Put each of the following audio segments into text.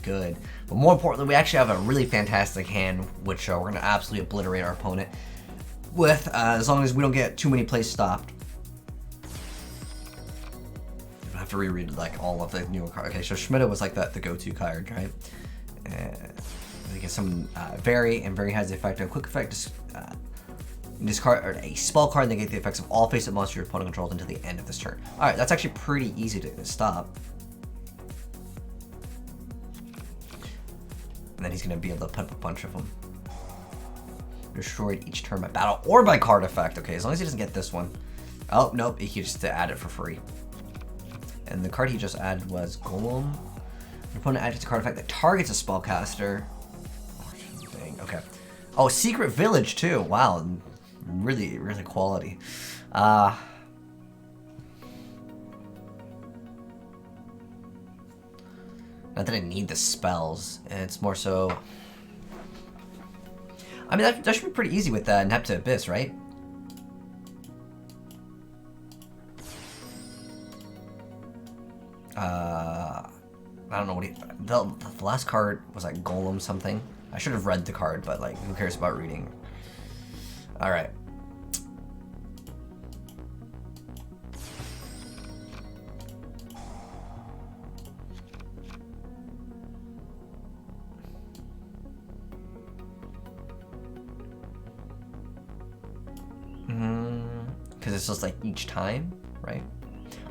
good. But more importantly, we actually have a really fantastic hand, which we're going to absolutely obliterate our opponent with, as long as we don't get too many plays stopped. I have to reread like all of the newer cards. Okay, so Schmidt was like the go-to card, right? I get some Vary, and Vary has the effect of quick effect. Discard a spell card and negate the effects of all face-up monsters your opponent controls until the end of this turn. Alright, that's actually pretty easy to stop. And then he's going to be able to put up a bunch of them. Destroyed each turn by battle or by card effect. Okay, as long as he doesn't get this one. Oh, nope, he just add it for free. And the card he just added was Golem. Your opponent adds a card effect that targets a spellcaster. Dang, okay. Oh, Secret Village too. Wow. Really, really quality. Not that I need the spells. It's more so... I mean, that should be pretty easy with Nepta Abyss, right? I don't know what the last card was like Golem something. I should have read the card, but like, who cares about reading? All right. Because it's just like each time, right?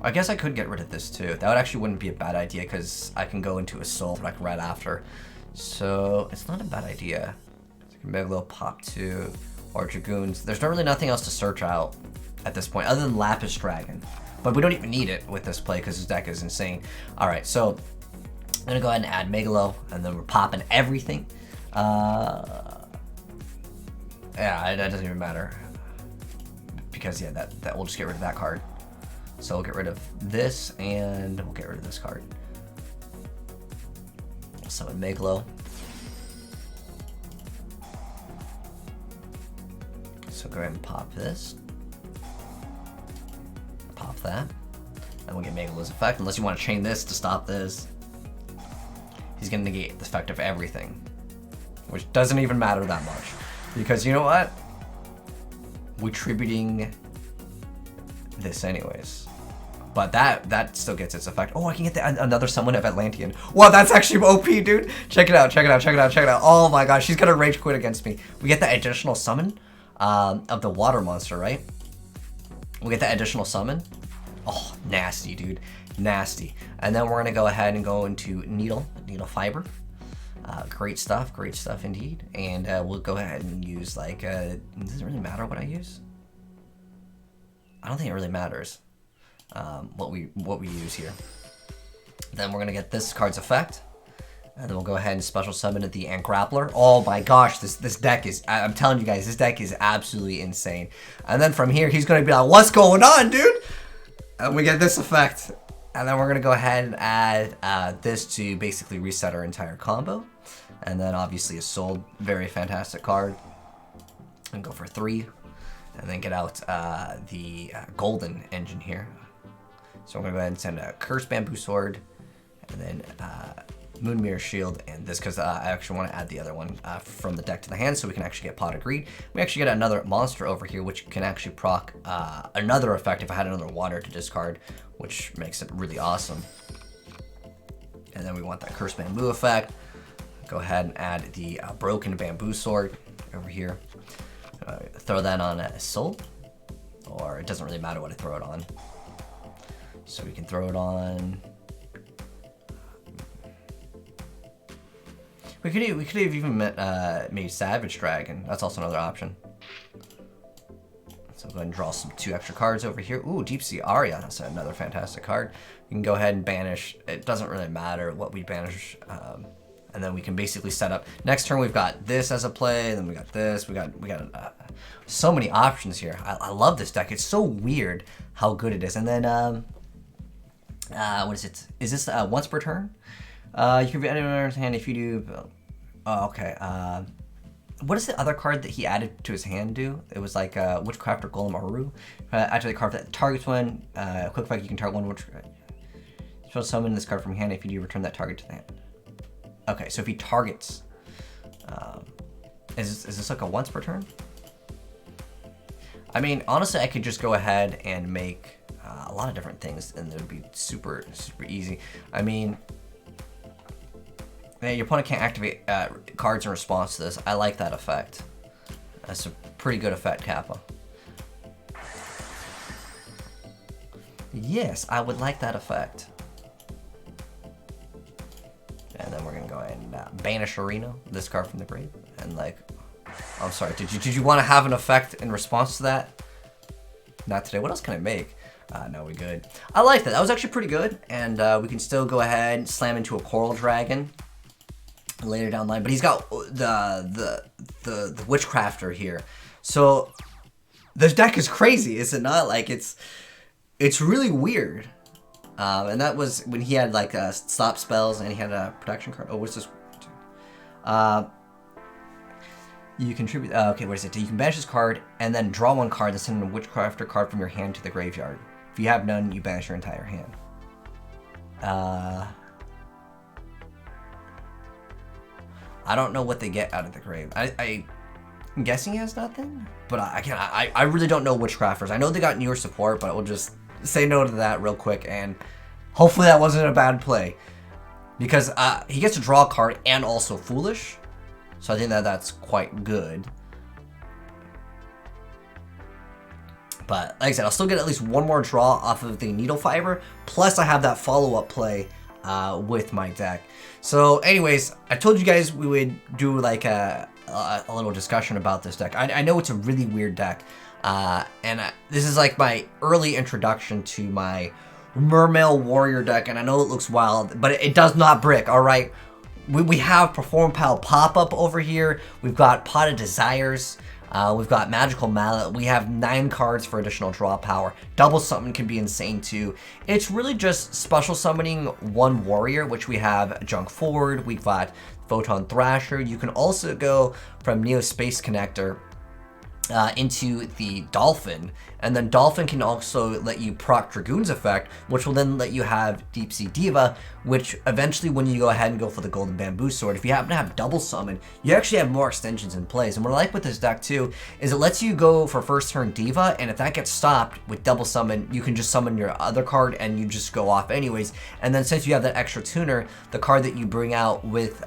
I guess I could get rid of this too. That actually wouldn't be a bad idea because I can go into Assault like right after. So it's not a bad idea. So I can make a little pop 2 or Dragoons. There's not really nothing else to search out at this point other than Lapis Dragon. But we don't even need it with this play because his deck is insane. Alright, so I'm going to go ahead and add Megalo and then we're popping everything. Yeah, that doesn't even matter. Because yeah, that we'll just get rid of that card. So we'll get rid of this and we'll get rid of this card. We'll summon Megalo. So go ahead and pop this. Pop that. And we'll get Megalo's effect. Unless you want to chain this to stop this. He's going to negate the effect of everything. Which doesn't even matter that much. Because you know what? We're tributing this anyways. But that still gets its effect. Oh, I can get another summon of Atlantean. Wow, that's actually OP, dude. Check it out, check it out, check it out, check it out. Oh my gosh, she's gonna rage quit against me. We get the additional summon of the water monster, right? We get that additional summon. Oh, nasty, dude. Nasty. And then we're gonna go ahead and go into Needle Fiber. Great stuff indeed. And we'll go ahead and use like, does it really matter what I use? I don't think it really matters what we use here. Then we're gonna get this card's effect, and then we'll go ahead and special summon the Grappler. Oh my gosh, this deck is, I'm telling you guys, this deck is absolutely insane. And then from here, he's gonna be like, what's going on, dude? And we get this effect. And then we're gonna go ahead and add this to basically reset our entire combo. And then obviously a Soul, very fantastic card. And go for 3. And then get out the Golden Engine here. So we're gonna go ahead and send a Cursed Bamboo Sword. And then Moon Mirror Shield. And this because I actually want to add the other one from the deck to the hand so we can actually get Pot of Greed. We actually get another monster over here which can actually proc another effect if I had another water to discard, which makes it really awesome. And then we want that Cursed Bamboo effect. Go ahead and add the Broken Bamboo Sword over here. Throw that on a Soul, or it doesn't really matter what I throw it on. So we can throw it on. We could have even made Savage Dragon. That's also another option. So go ahead and draw some 2 extra cards over here. Ooh, Deep Sea Aria. That's another fantastic card. We can go ahead and banish. It doesn't really matter what we banish. And then we can basically set up. Next turn we've got this as a play. And then we got this. We got so many options here. I love this deck. It's so weird how good it is. And then what is it? Is this once per turn? You can be anyone's hand if you do. Oh, okay. What does the other card that he added to his hand do? It was like Witchcraft or Golem Aru. Actually, the card that targets one. Quick effect, you can target one. Special summon this card from hand. If you do, return that target to the hand. Okay, so if he targets, is this like a once per turn? I mean, honestly, I could just go ahead and make a lot of different things, and it would be super easy. I mean, yeah, your opponent can't activate cards in response to this. I like that effect. That's a pretty good effect, Kappa. Yes, I would like that effect. And then we're gonna go ahead and banish Arena, this card from the grave, and like, I'm sorry, did you want to have an effect in response to that? Not today. What else can I make? No, we're good. I like that. That was actually pretty good, and we can still go ahead and slam into a Coral Dragon later down the line. But he's got the Witchcrafter here, so this deck is crazy, is it not? Like it's really weird. And that was when he had like stop spells and he had a protection card. Oh, what's this? You contribute. Okay, what is it? You can banish this card and then draw one card and send a Witchcrafter card from your hand to the graveyard. If you have none, you banish your entire hand. I don't know what they get out of the grave. I'm guessing he has nothing, but I really don't know Witchcrafters. I know they got newer support, but we'll just say no to that real quick, and hopefully that wasn't a bad play, because he gets to draw a card and also Foolish, so I think that's quite good. But like I said, I'll still get at least one more draw off of the Needle Fiber, plus I have that follow-up play with my deck. So anyways, I told you guys we would do like a little discussion about this deck. I know it's a really weird deck, and this is like my early introduction to my Mermail Warrior deck, and I know it looks wild, but it does not brick, alright? We have Perform Pal Pop-Up over here, we've got Pot of Desires, we've got Magical Mallet, we have 9 cards for additional draw power. Double Summon can be insane too. It's really just special summoning one warrior, which we have Junk Forward, we've got Photon Thrasher. You can also go from Neo Space Connector into the Dolphin, and then Dolphin can also let you proc Dragoon's effect, which will then let you have Deep Sea Diva, which eventually when you go ahead and go for the Golden Bamboo Sword, if you happen to have Double Summon, you actually have more extensions in place. And what I like with this deck too, is it lets you go for first turn Diva, and if that gets stopped with Double Summon, you can just summon your other card and you just go off anyways. And then since you have that extra tuner, the card that you bring out with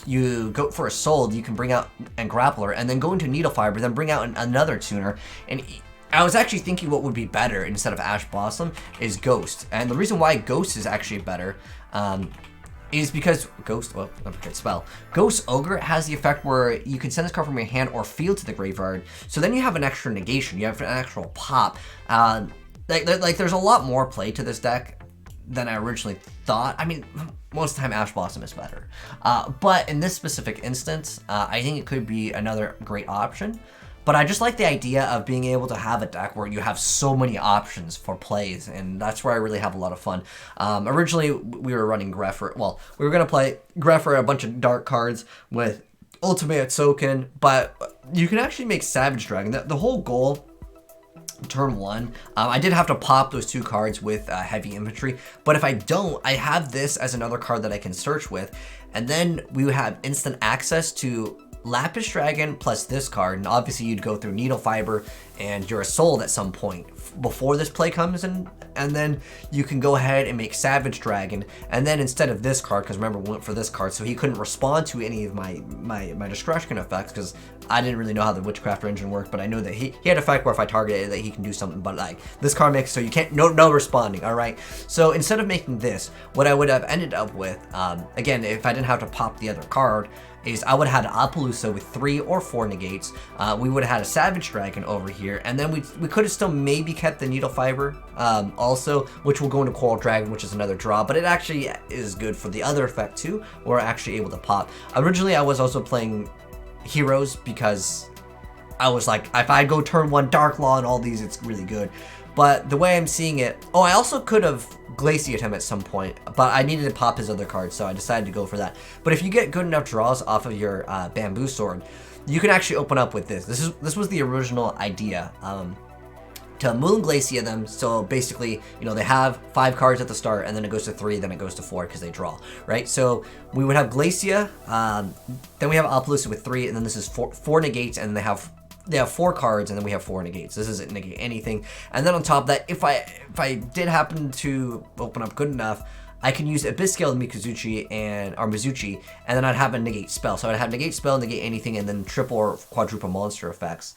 you go for a Soul, you can bring out and Grappler, and then go into Needle Fiber, then bring out another tuner. And I was actually thinking what would be better instead of Ash Blossom is Ghost. And the reason why Ghost is actually better is because Ghost, well, I forget spell. Ghost Ogre has the effect where you can send this card from your hand or field to the graveyard. So then you have an extra negation, you have an actual pop. Like there's a lot more play to this deck than I originally thought. I mean, most of the time Ash Blossom is better. But in this specific instance, I think it could be another great option. But I just like the idea of being able to have a deck where you have so many options for plays, and that's where I really have a lot of fun. Originally, we were running Grepher. Well, we were going to play Grepher, a bunch of dark cards with Ultimate Soken, but you can actually make Savage Dragon. The whole goal turn 1, I did have to pop those 2 cards with heavy infantry, but if I don't, I have this as another card that I can search with, and then we would have instant access to Lapis Dragon plus this card, and obviously you'd go through Needle Fiber and you're a Soul at some point before this play comes in, and then you can go ahead and make Savage Dragon, and then instead of this card, because remember we went for this card, so he couldn't respond to any of my discretion effects, because I didn't really know how the Witchcrafter engine worked, but I know that he had a effect where if I target it that he can do something, but like this card makes so you can't, no responding, alright? So instead of making this, what I would have ended up with, again, if I didn't have to pop the other card, is I would have had Appaloosa with 3 or 4 negates. We would have had a Savage Dragon over here, and then we could have still maybe kept the Needle Fiber also, which will go into Coral Dragon, which is another draw, but it actually is good for the other effect too. We're actually able to pop. Originally, I was also playing Heroes because I was like, if I go turn 1 Dark Law and all these, it's really good. But the way I'm seeing it, oh, I also could have Glaciate him at some point, but I needed to pop his other cards, so I decided to go for that. But if you get good enough draws off of your Bamboo Sword, you can actually open up with this. This was the original idea, to Moon Glacier them. So basically, you know, they have 5 cards at the start, and then it goes to 3, then it goes to 4 because they draw, right? So we would have Glacier, then we have Appaloosa with 3, and then this is 4 negates, and they have 4 cards, and then we have 4 negates. This isn't negate anything. And then on top of that, if I did happen to open up good enough, I can use Abyss Scale Mizuchi, and then I'd have a negate spell. So I'd have negate spell, negate anything, and then triple or quadruple monster effects.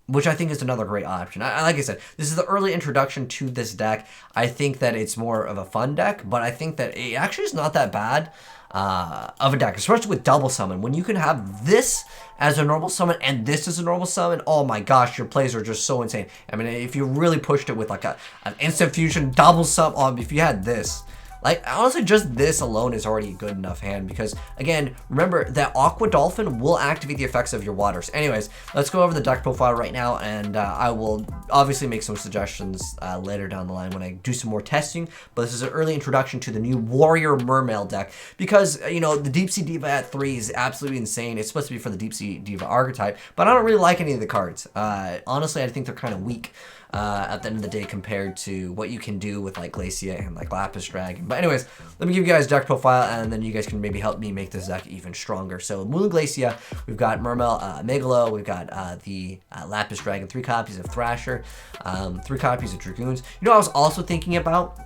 Which I think is another great option. Like I said, this is the early introduction to this deck. I think that it's more of a fun deck, but I think that it actually is not that bad of a deck, especially with double summon. When you can have this as a normal summon and this as a normal summon, oh my gosh, your plays are just so insane. I mean, if you really pushed it with like an instant fusion double summon, if you had this, like, honestly, just this alone is already a good enough hand because, again, remember that Aqua Dolphin will activate the effects of your waters. Anyways, let's go over the deck profile right now, and I will obviously make some suggestions later down the line when I do some more testing, but this is an early introduction to the new Warrior Mermail deck because, you know, the Deep Sea Diva at 3 is absolutely insane. It's supposed to be for the Deep Sea Diva archetype, but I don't really like any of the cards. Honestly, I think they're kind of weak. At the end of the day compared to what you can do with like Glacier and like Lapis Dragon. But anyways, let me give you guys deck profile and then you guys can maybe help me make this deck even stronger. So Moon Glacier, we've got Mermail, Megalo, we've got the Lapis Dragon, 3 copies of Thrasher, 3 copies of Dragoons. You know, I was also thinking about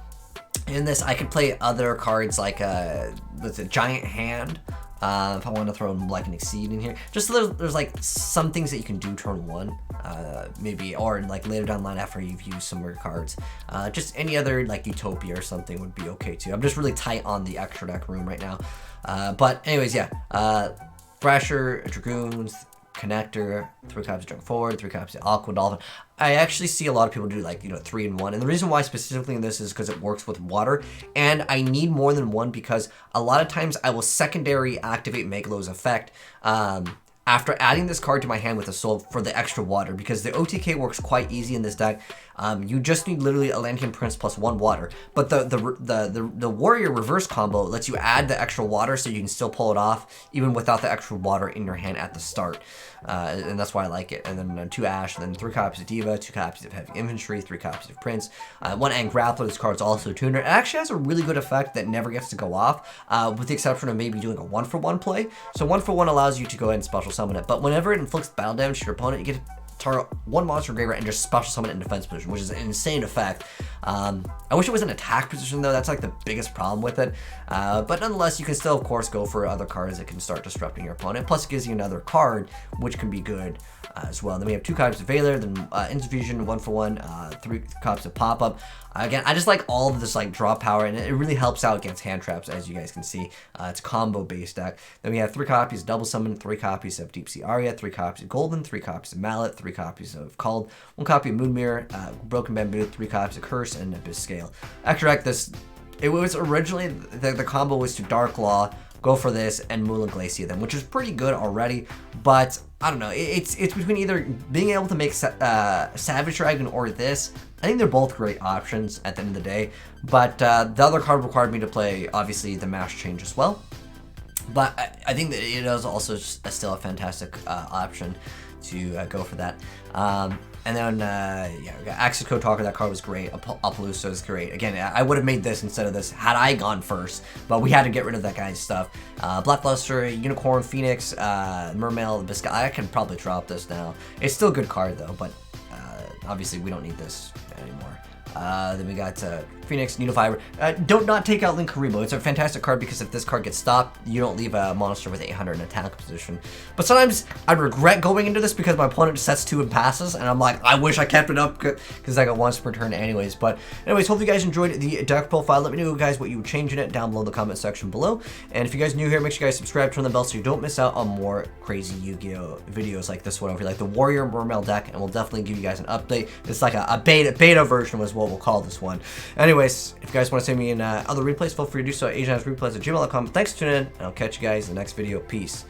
in this, I could play other cards like with a Giant Hand. If I want to throw like an Exceed in here, just so there's like some things that you can do turn 1, maybe, or like later down the line after you've used some of your cards. Just any other like Utopia or something would be okay too. I'm just really tight on the extra deck room right now. But anyways, yeah, Thrasher, Dragoons, Connector, 3 copies of Dragon Forward, 3 copies of Aqua Dolphin. I actually see a lot of people do like, you know, 3 in 1. And the reason why specifically in this is because it works with water. And I need more than 1 because a lot of times I will secondary activate Megalo's effect after adding this card to my hand with a soul for the extra water, because the OTK works quite easy in this deck. You just need literally Atlantean Prince plus 1 water, but the Warrior reverse combo lets you add the extra water so you can still pull it off even without the extra water in your hand at the start. And that's why I like it. And then 2 Ash, and then 3 copies of Diva, 2 copies of Heavy Infantry, 3 copies of Prince, 1 Ang Grappler. This card's also tuner. It actually has a really good effect that never gets to go off, with the exception of maybe doing a 1-for-1 play. So 1-for-1 allows you to go ahead and special summon it, but whenever it inflicts battle damage to your opponent, you get to target 1 monster graveyard and just special summon it in defense position, which is an insane effect. I wish it was an attack position though. That's like the biggest problem with it. But nonetheless, you can still of course go for other cards that can start disrupting your opponent. Plus it gives you another card, which can be good as well. Then we have 2 copies of Valor, then Infusion, 1-for-1, 3 copies of Pop-Up. Again, I just like all of this like draw power, and it really helps out against hand traps, as you guys can see. It's a combo based deck. Then we have 3 copies of Double Summon, 3 copies of Deep Sea Aria, 3 copies of Golden, 3 copies of Mallet, 3 copies of Called, 1 copy of Moon Mirror, Broken Bamboo, 3 copies of Curse, and Abyss Scale. Extra deck, it was originally, the combo was to Dark Law, go for this, and Moon Glacier them, which is pretty good already, but I don't know, it's between either being able to make Savage Dragon or this. I think they're both great options at the end of the day, but the other card required me to play, obviously, the Mash Change as well. But I think that it is also still a fantastic option to go for that. And then, yeah, we got Access Code Talker. That card was great. Appaloosa is great. Again, I would have made this instead of this had I gone first, but we had to get rid of that guy's stuff. Blackluster, Unicorn, Phoenix, Mermail, Biscuit. I can probably drop this now. It's still a good card, though, but obviously we don't need this anymore. Then we got Phoenix, Needle Fiber. Don't not take out Linkuriboh. It's a fantastic card because if this card gets stopped, you don't leave a monster with 800 in attack position. But sometimes I regret going into this because my opponent just sets 2 and passes, and I'm like, I wish I kept it up because I got once per turn anyways. But anyways, hope you guys enjoyed the deck profile. Let me know, guys, what you would change in it down below in the comment section below. And if you guys are new here, make sure you guys subscribe, turn the bell so you don't miss out on more crazy Yu-Gi-Oh videos like this one over here, like the Warrior Mermail deck, and we'll definitely give you guys an update. It's like a beta version was what we'll call this one. Anyways, if you guys want to send me in other replays, feel free to do so at AzneyesReplays@gmail.com. Thanks for tuning in, and I'll catch you guys in the next video. Peace.